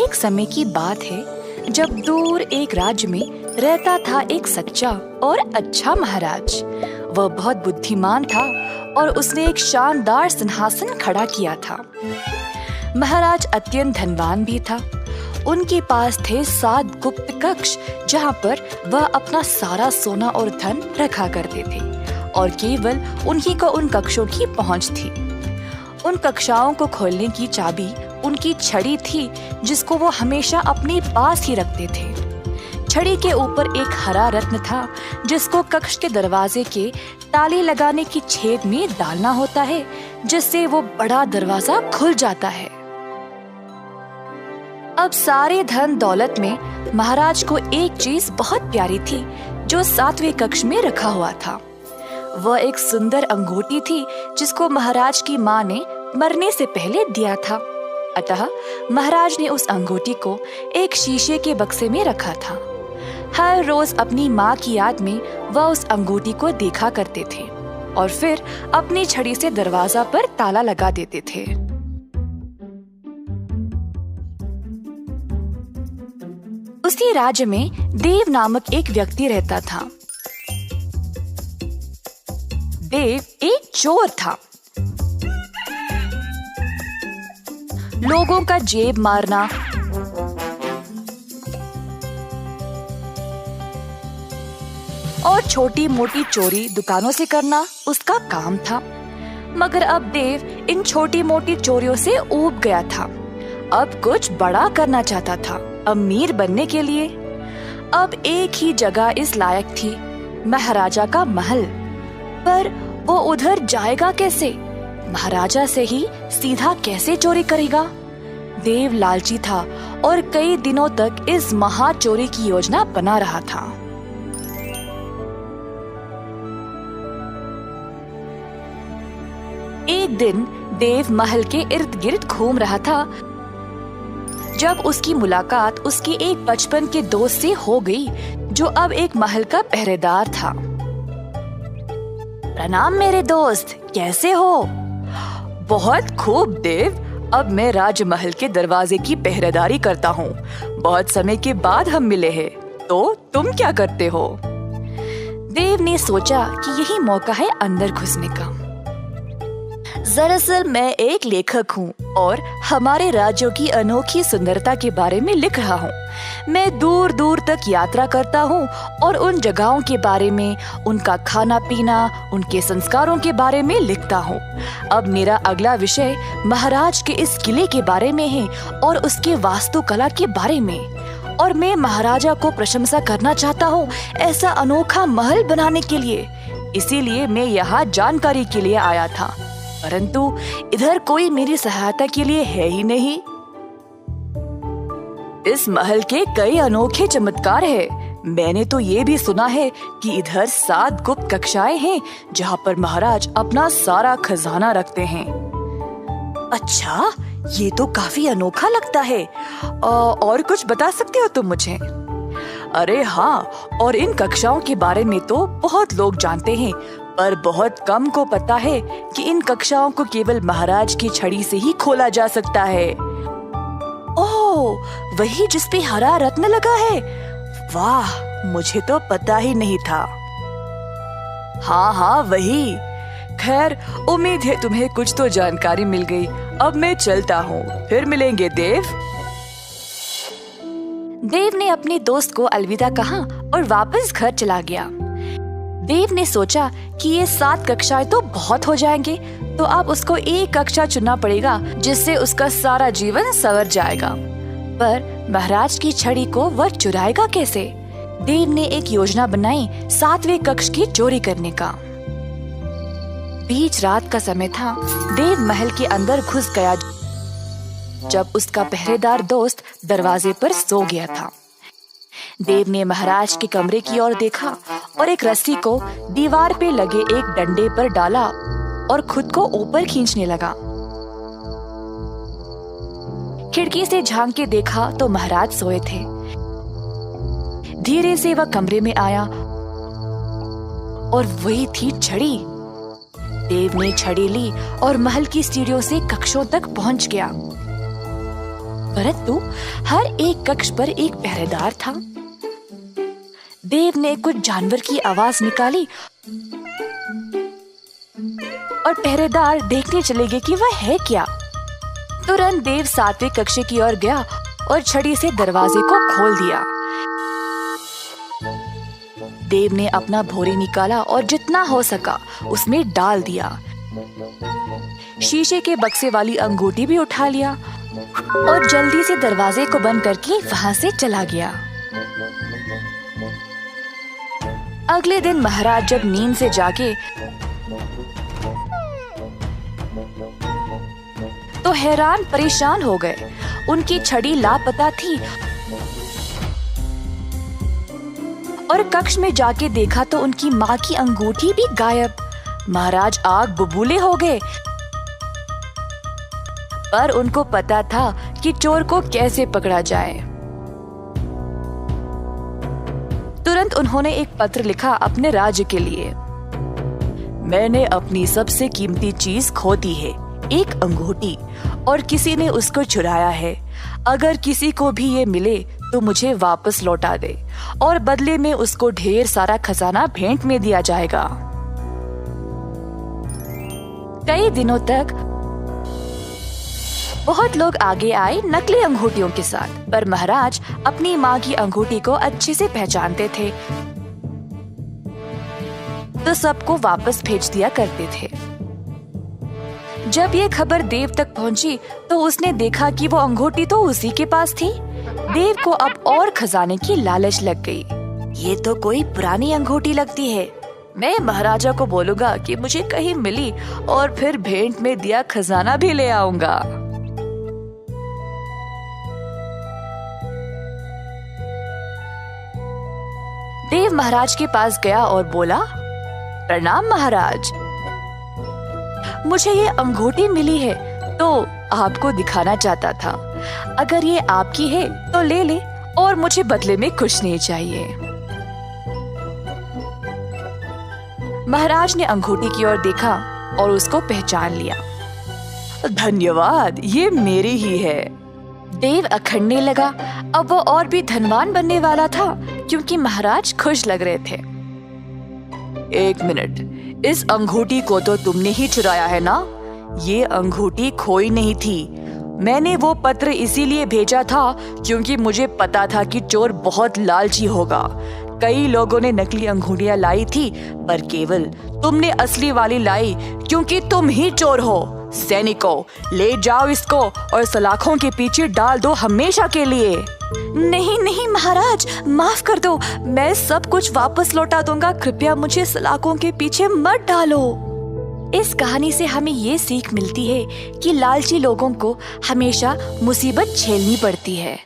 एक समय की बात है जब दूर एक राज्य में रहता था एक सच्चा और अच्छा महाराज। वह बहुत बुद्धिमान था और उसने एक शानदार सिंहासन खड़ा किया था। महाराज अत्यंत धनवान भी था। उनके पास थे 7 गुप्त कक्ष जहाँ पर वह अपना सारा सोना और धन रखा करते थे और केवल उन्हीं को उन कक्षों की पहुँच थी। उन कक्षाओं को खोलने की चाबी उनकी छड़ी थी जिसको वो हमेशा अपने पास ही रखते थे। छड़ी के ऊपर एक हरा रत्न था जिसको कक्ष के दरवाजे के ताले लगाने की छेद में डालना होता है, जिससे वो बड़ा दरवाजा खुल जाता है। अब सारे धन दौलत में महाराज को एक चीज बहुत प्यारी थी जो 7वें कक्ष में रखा हुआ था। वह एक सुंदर अंगूठी थी जिसको महाराज की माँ ने मरने से पहले दिया था। अतः महाराज ने उस अंगूठी को एक शीशे के बक्से में रखा था। हर रोज अपनी माँ की याद में वह उस अंगूठी को देखा करते थे और फिर अपनी छड़ी से दरवाजा पर ताला लगा देते थे। उसी राज्य में देव नामक एक व्यक्ति रहता था। देव एक चोर था। लोगों का जेब मारना, और छोटी मोटी चोरी दुकानों से करना उसका काम था। मगर अब देव इन छोटी मोटी चोरियों से ऊब गया था। अब कुछ बड़ा करना चाहता था, अमीर बनने के लिए। अब एक ही जगह इस लायक थी, महाराजा का महल। पर वो उधर जाएगा कैसे? महाराजा से ही सीधा कैसे चोरी करेगा? देव लालची था और कई दिनों तक इस महा चोरी की योजना बना रहा था। एक दिन देव महल के इर्द गिर्द घूम रहा था जब उसकी मुलाकात उसके एक बचपन के दोस्त से हो गई जो अब एक महल का पहरेदार था। प्रणाम मेरे दोस्त, कैसे हो? बहुत खूब देव, अब मैं राजमहल के दरवाजे की पहरेदारी करता हूँ। बहुत समय के बाद हम मिले हैं, तो तुम क्या करते हो? देव ने सोचा कि यही मौका है अंदर घुसने का। दरअसल मैं एक लेखक हूँ और हमारे राज्यों की अनोखी सुंदरता के बारे में लिख रहा हूँ। मैं दूर दूर तक यात्रा करता हूँ और उन जगहों के बारे में, उनका खाना पीना, उनके संस्कारों के बारे में लिखता हूँ। अब मेरा अगला विषय महाराज के इस किले के बारे में है और उसके वास्तुकला के बारे में। और मैं महाराजा को प्रशंसा करना चाहता हूँ ऐसा अनोखा महल बनाने के लिए। इसीलिए मैं यहाँ जानकारी के लिए आया था, परंतु इधर कोई मेरी सहायता के लिए है ही नहीं। इस महल के कई अनोखे चमत्कार हैं। मैंने तो ये भी सुना है कि इधर 7 गुप्त कक्षाएं हैं जहाँ पर महाराज अपना सारा खजाना रखते हैं। अच्छा, ये तो काफी अनोखा लगता है। और कुछ बता सकते हो तुम मुझे? अरे हाँ, और इन कक्षाओं के बारे में तो बहुत लोग जानते हैं, पर बहुत कम को पता है कि इन कक्षाओं को केवल महाराज की छड़ी से ही खोला जा सकता है। ओह, वही जिस पे हरा रत्न लगा है? वाह, मुझे तो पता ही नहीं था। हाँ हाँ, वही। खैर, उम्मीद है तुम्हें कुछ तो जानकारी मिल गई। अब मैं चलता हूँ, फिर मिलेंगे देव। देव ने अपने दोस्त को अलविदा कहा और वापस घर चला गया। देव ने सोचा कि ये 7 कक्षाएं तो बहुत हो जाएंगे, तो अब उसको एक कक्षा चुनना पड़ेगा जिससे उसका सारा जीवन संवर जाएगा। पर महाराज की छड़ी को वह चुराएगा कैसे? देव ने एक योजना बनाई 7वें कक्ष की चोरी करने का। बीच रात का समय था। देव महल के अंदर घुस गया जब उसका पहरेदार दोस्त दरवाजे पर सो गया था। देव ने महाराज के कमरे की ओर देखा और एक रस्सी को दीवार पे लगे एक डंडे पर डाला और खुद को ऊपर खींचने लगा। खिड़की से झांक के देखा तो महाराज सोए थे। धीरे से वह कमरे में आया और वही थी छड़ी। देव ने छड़ी ली और महल की सीढ़ियों से कक्षों तक पहुंच गया। परंतु हर एक कक्ष पर एक पहरेदार था। देव ने कुछ जानवर की आवाज निकाली और पहरेदार देखने चले गए कि वह है क्या। तुरंत देव 7वें कक्ष की ओर गया और छड़ी से दरवाजे को खोल दिया। देव ने अपना भोरी निकाला और जितना हो सका उसमें डाल दिया। शीशे के बक्से वाली अंगूठी भी उठा लिया और जल्दी से दरवाजे को बंद करके वहां से चला गया। अगले दिन महाराज जब नींद से जागे तो हैरान परेशान हो गए। उनकी छड़ी लापता थी और कक्ष में जाके देखा तो उनकी माँ की अंगूठी भी गायब। महाराज आग बबूले हो गए, पर उनको पता था कि चोर को कैसे पकड़ा जाए। तुरंत उन्होंने एक पत्र लिखा अपने राज्य के लिए। मैंने अपनी सबसे कीमती चीज खो दी है, एक अंगूठी, और किसी ने उसको चुराया है। अगर किसी को भी ये मिले तो मुझे वापस लौटा दे और बदले में उसको ढेर सारा खजाना भेंट में दिया जाएगा। कई दिनों तक बहुत लोग आगे आए नकली अंगूठियों के साथ, पर महाराज अपनी माँ की अंगूठी को अच्छे से पहचानते थे तो सबको वापस भेज दिया करते थे। जब ये खबर देव तक पहुंची तो उसने देखा कि वो अंगूठी तो उसी के पास थी। देव को अब और खजाने की लालच लग गई। ये तो कोई पुरानी अंगूठी लगती है। मैं महाराजा को बोलूंगा कि मुझे कहीं मिली और फिर भेंट में दिया खजाना भी ले आऊंगा। देव महाराज के पास गया और बोला, प्रणाम महाराज, मुझे ये अंगूठी मिली है तो आपको दिखाना चाहता था। अगर ये आपकी है तो ले ले और मुझे बदले में कुछ नहीं चाहिए। महाराज ने अंगूठी की ओर देखा और उसको पहचान लिया। धन्यवाद, ये मेरी ही है। देव अखड़ने लगा। अब वो और भी धनवान बनने वाला था क्योंकि महाराज खुश लग रहे थे। एक मिनट, इस अंगूठी को तो तुमने ही चुराया है ना? ये अंगूठी खोई नहीं थी। मैंने वो पत्र इसीलिए भेजा था क्योंकि मुझे पता था कि चोर बहुत लालची होगा। कई लोगों ने नकली अंगूठियां लाई थी, पर केवल तुमने असली वाली लाई क्योंकि तुम ही चोर हो। सैनिकों, ले जाओ इसको और सलाखों के पीछे डाल दो हमेशा के लिए। नहीं नहीं महाराज, माफ कर दो, मैं सब कुछ वापस लौटा दूंगा। कृपया मुझे सलाखों के पीछे मत डालो। इस कहानी से हमें ये सीख मिलती है कि लालची लोगों को हमेशा मुसीबत झेलनी पड़ती है।